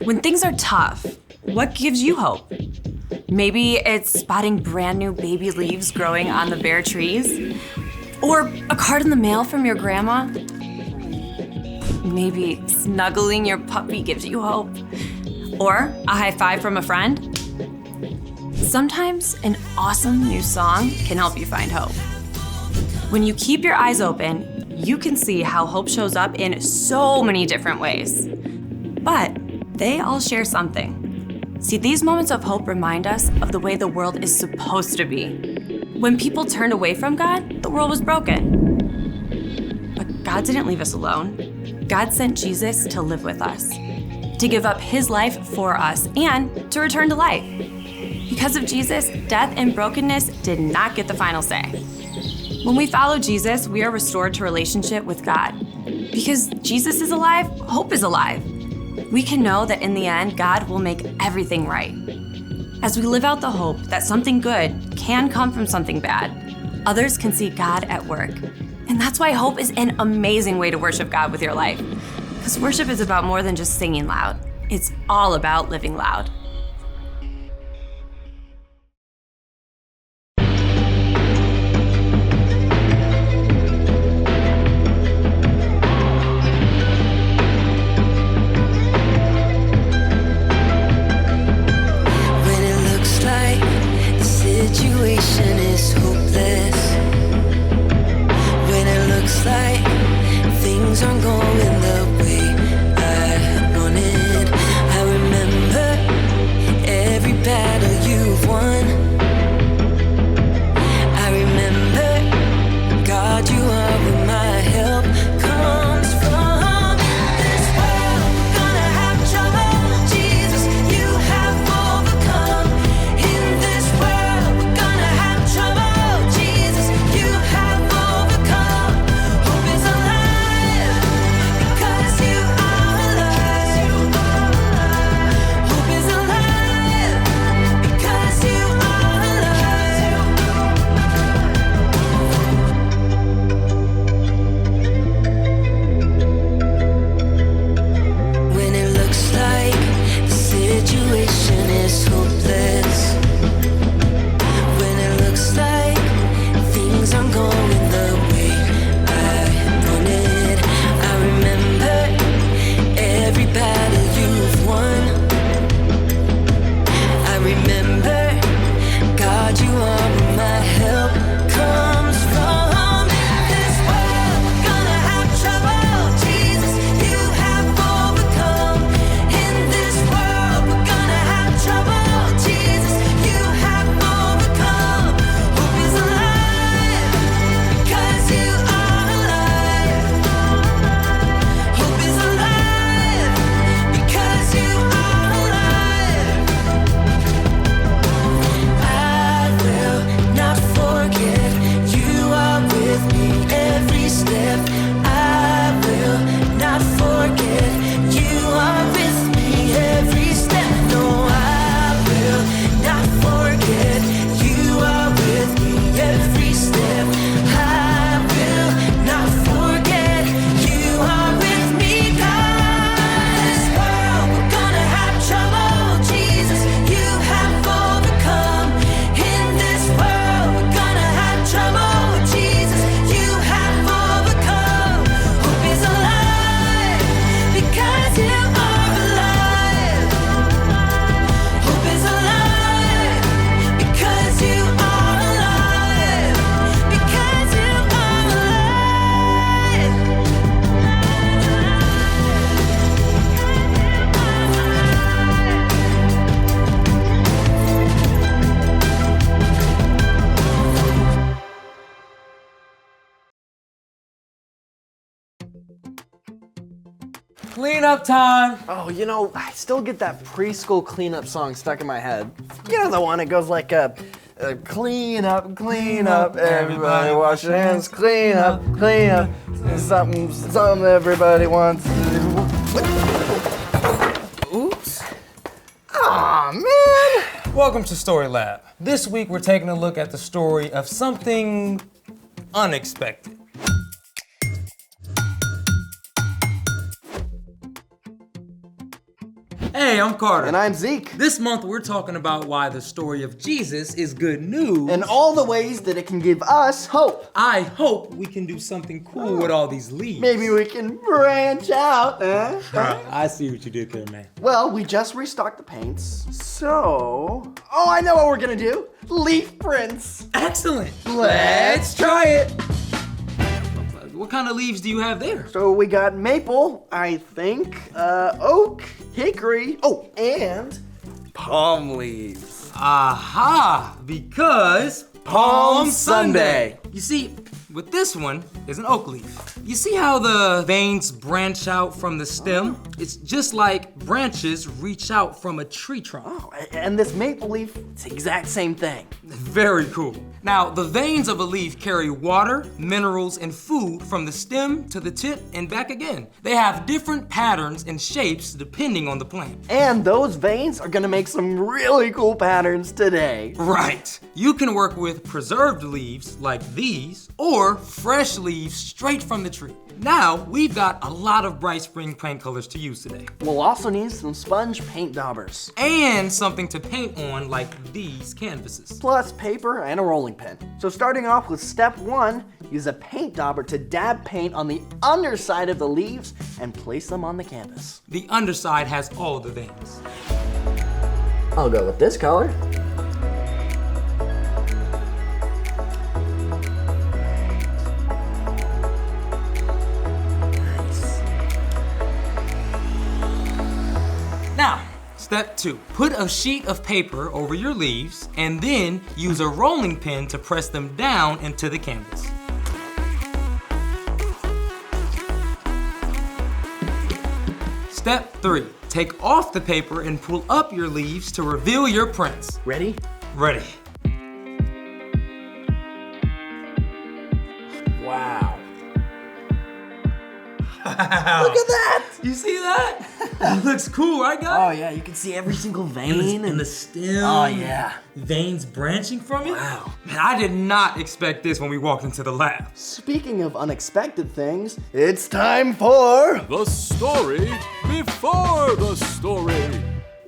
When things are tough, what gives you hope? Maybe it's spotting brand new baby leaves growing on the bare trees? Or a card in the mail from your grandma? Maybe snuggling your puppy gives you hope? Or a high five from a friend? Sometimes an awesome new song can help you find hope. When you keep your eyes open, you can see how hope shows up in so many different ways. But they all share something. See, these moments of hope remind us of the way the world is supposed to be. When people turned away from God, the world was broken. But God didn't leave us alone. God sent Jesus to live with us, to give up his life for us, and to return to life. Because of Jesus, death and brokenness did not get the final say. When we follow Jesus, we are restored to relationship with God. Because Jesus is alive, hope is alive. We can know that in the end, God will make everything right. As we live out the hope that something good can come from something bad, others can see God at work. And that's why hope is an amazing way to worship God with your life. Because worship is about more than just singing loud. It's all about living loud. Situation is hopeless. When it looks like things aren't going the way I wanted, I remember every battle you've won. I remember, God, you are where my help comes from. This world, we're gonna have trouble. Jesus, you have overcome. In this world, we're gonna have trouble. Jesus, you have overcome. Hope is alive because you are alive. Hope is alive because you are alive. When it looks like the situation is hopeless. When it looks like things aren't going the way I wanted, I remember every battle you've won. I remember, God, you are where my help comes from. This world, we're gonna have trouble. Jesus, you have overcome. In this world, we're gonna have trouble. Jesus, you have overcome. Hope is alive because you are alive. Hope is alive because you are alive. I will not forget you are with me every step. I will not forget you are with me every step. No, I will not forget you are with me every step. I will not forget you are with me, God. This world, we're gonna have trouble. Jesus, you have overcome. In this world, we're gonna have trouble. Jesus, you have overcome. Hope is alive because you are alive. Hope is alive because you are alive. Because you are alive. Cleanup time! Oh, I still get that preschool cleanup song stuck in my head. You know the one that goes like, clean up, everybody wash your hands, clean up, something everybody wants to do. Oops. Aw, man! Welcome to Story Lab. This week we're taking a look at the story of something unexpected. Hey, I'm Carter. And I'm Zeke. This month we're talking about why the story of Jesus is good news. And all the ways that it can give us hope. I hope we can do something cool with all these leaves. Maybe we can branch out, I see what you did there, man. Well, we just restocked the paints, so... Oh, I know what we're gonna do. Leaf prints. Excellent. Let's try it. What kind of leaves do you have there? So we got maple, I think, oak, hickory, oh, and palm leaves. Aha! Because Palm Sunday. You see, with this one is an oak leaf. You see how the veins branch out from the stem? It's just like branches reach out from a tree trunk. Oh, and this maple leaf, it's the exact same thing. Very cool. Now, the veins of a leaf carry water, minerals, and food from the stem to the tip and back again. They have different patterns and shapes depending on the plant. And those veins are gonna make some really cool patterns today. Right. You can work with preserved leaves like these or fresh leaves straight from the tree. Now, we've got a lot of bright spring paint colors to use today. We'll also need some sponge paint daubers. And something to paint on like these canvases. Plus paper and a rolling pin. So starting off with step 1, use a paint dauber to dab paint on the underside of the leaves and place them on the canvas. The underside has all the veins. I'll go with this color. Now, step 2, put a sheet of paper over your leaves and then use a rolling pin to press them down into the canvas. Step 3, take off the paper and pull up your leaves to reveal your prints. Ready? Ready. Wow. Wow. Look at that! You see that? It looks cool, right, Oh guys? yeah, you can see every single vein. And the stem. Oh yeah. Veins branching from it. Wow. Man, I did not expect this when we walked into the lab. Speaking of unexpected things, it's time for... The story before the story.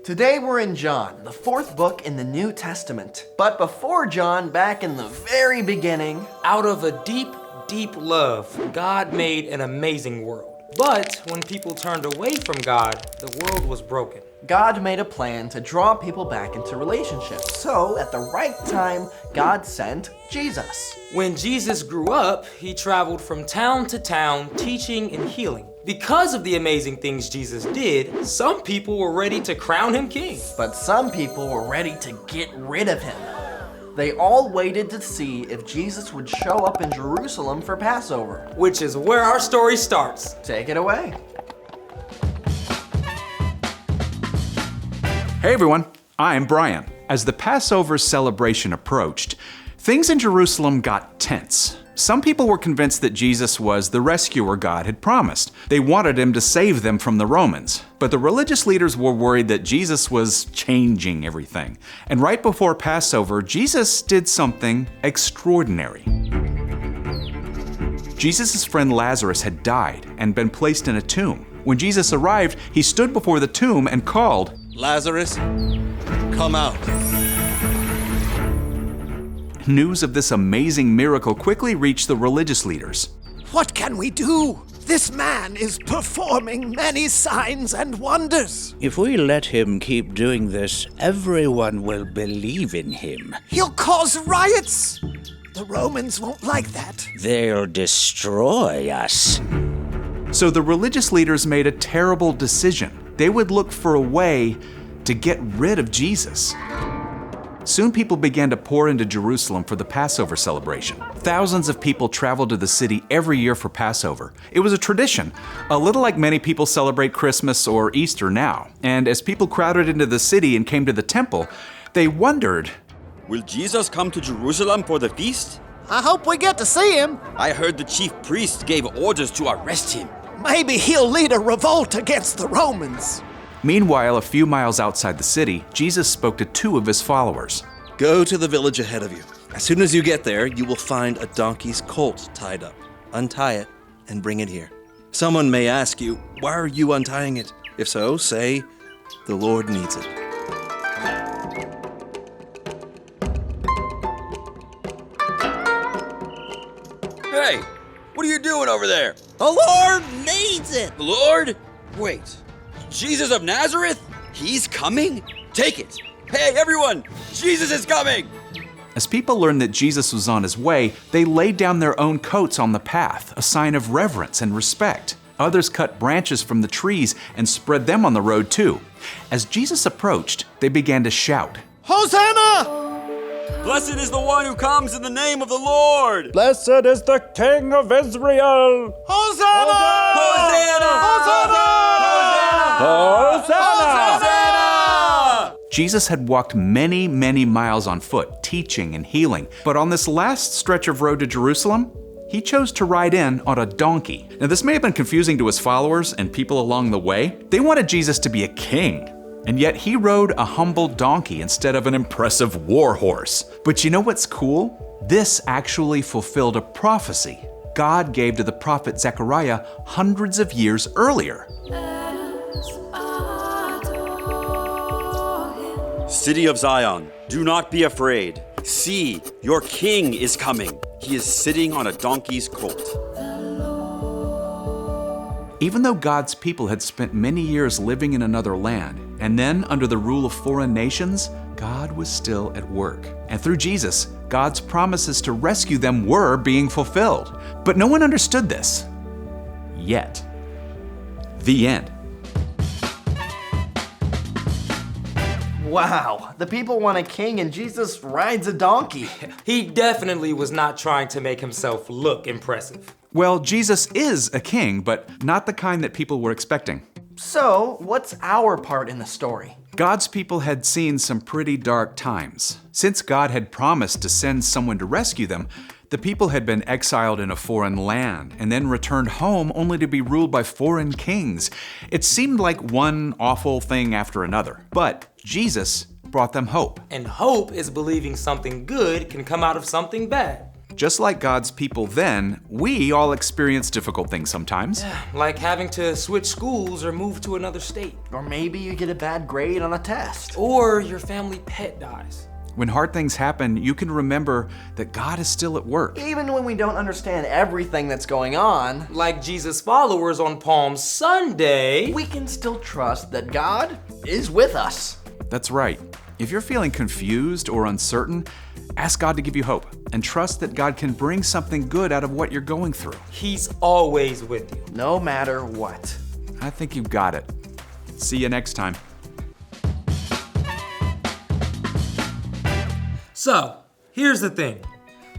Today we're in John, the 4th book in the New Testament. But before John, back in the very beginning, Out of a deep, deep love, God made an amazing world. But when people turned away from God, the world was broken. God made a plan to draw people back into relationships. So at the right time, God sent Jesus. When Jesus grew up, he traveled from town to town, teaching and healing. Because of the amazing things Jesus did, some people were ready to crown him king. But some people were ready to get rid of him. They all waited to see if Jesus would show up in Jerusalem for Passover. Which is where our story starts. Take it away. Hey everyone, I'm Brian. As the Passover celebration approached, things in Jerusalem got tense. Some people were convinced that Jesus was the rescuer God had promised. They wanted him to save them from the Romans. But the religious leaders were worried that Jesus was changing everything. And right before Passover, Jesus did something extraordinary. Jesus' friend Lazarus had died and been placed in a tomb. When Jesus arrived, he stood before the tomb and called, Lazarus, come out. News of this amazing miracle quickly reached the religious leaders. What can we do? This man is performing many signs and wonders. If we let him keep doing this, everyone will believe in him. He'll cause riots. The Romans won't like that. They'll destroy us. So the religious leaders made a terrible decision. They would look for a way to get rid of Jesus. Soon people began to pour into Jerusalem for the Passover celebration. Thousands of people traveled to the city every year for Passover. It was a tradition, a little like many people celebrate Christmas or Easter now. And as people crowded into the city and came to the temple, they wondered, Will Jesus come to Jerusalem for the feast? I hope we get to see him. I heard the chief priest gave orders to arrest him. Maybe he'll lead a revolt against the Romans. Meanwhile, a few miles outside the city, Jesus spoke to 2 of his followers. Go to the village ahead of you. As soon as you get there, you will find a donkey's colt tied up. Untie it and bring it here. Someone may ask you, why are you untying it? If so, say, The Lord needs it. Hey, what are you doing over there? The Lord needs it. The Lord? Wait, Jesus of Nazareth? He's coming? Take it. Hey, everyone, Jesus is coming! As people learned that Jesus was on his way, they laid down their own coats on the path, a sign of reverence and respect. Others cut branches from the trees and spread them on the road too. As Jesus approached, they began to shout, Hosanna! Blessed is the one who comes in the name of the Lord! Blessed is the King of Israel! Hosanna! Hosanna! Hosanna! Hosanna! Hosanna! Jesus had walked many, many miles on foot, teaching and healing. But on this last stretch of road to Jerusalem, he chose to ride in on a donkey. Now, this may have been confusing to his followers and people along the way. They wanted Jesus to be a king, and yet he rode a humble donkey instead of an impressive war horse. But you know what's cool? This actually fulfilled a prophecy God gave to the prophet Zechariah hundreds of years earlier. City of Zion, do not be afraid. See, your king is coming. He is sitting on a donkey's colt. Even though God's people had spent many years living in another land, and then under the rule of foreign nations, God was still at work. And through Jesus, God's promises to rescue them were being fulfilled. But no one understood this. Yet. The end. Wow, the people want a king and Jesus rides a donkey. He definitely was not trying to make himself look impressive. Well, Jesus is a king, but not the kind that people were expecting. So, what's our part in the story? God's people had seen some pretty dark times. Since God had promised to send someone to rescue them, the people had been exiled in a foreign land and then returned home only to be ruled by foreign kings. It seemed like one awful thing after another. But Jesus brought them hope. And hope is believing something good can come out of something bad. Just like God's people then, we all experience difficult things sometimes. Like having to switch schools or move to another state. Or maybe you get a bad grade on a test. Or your family pet dies. When hard things happen, you can remember that God is still at work. Even when we don't understand everything that's going on, like Jesus' followers on Palm Sunday, we can still trust that God is with us. That's right. If you're feeling confused or uncertain, ask God to give you hope and trust that God can bring something good out of what you're going through. He's always with you. No matter what. I think you've got it. See you next time. So, here's the thing.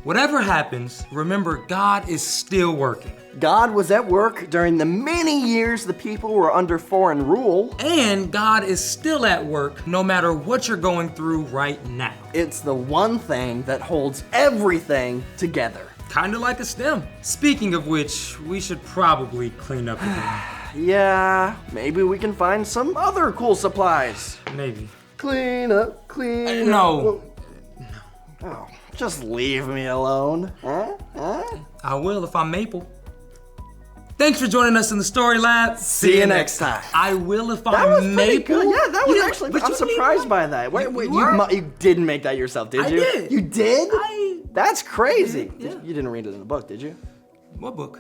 Whatever happens, remember God is still working. God was at work during the many years the people were under foreign rule. And God is still at work no matter what you're going through right now. It's the one thing that holds everything together. Kinda like a stem. Speaking of which, we should probably clean up again. Yeah, maybe we can find some other cool supplies. Maybe. Clean up, clean No. up. Oh, just leave me alone. Huh? I will if I'm Maple. Thanks for joining us in the Story Lab. See you next time. I will if That I'm was pretty Maple. good. Yeah, that was Yeah, actually. but I'm you surprised need- by that. Wait, You you didn't make that yourself, did I you? did. You did? That's crazy. Yeah. You didn't read it in a book, did you? What book?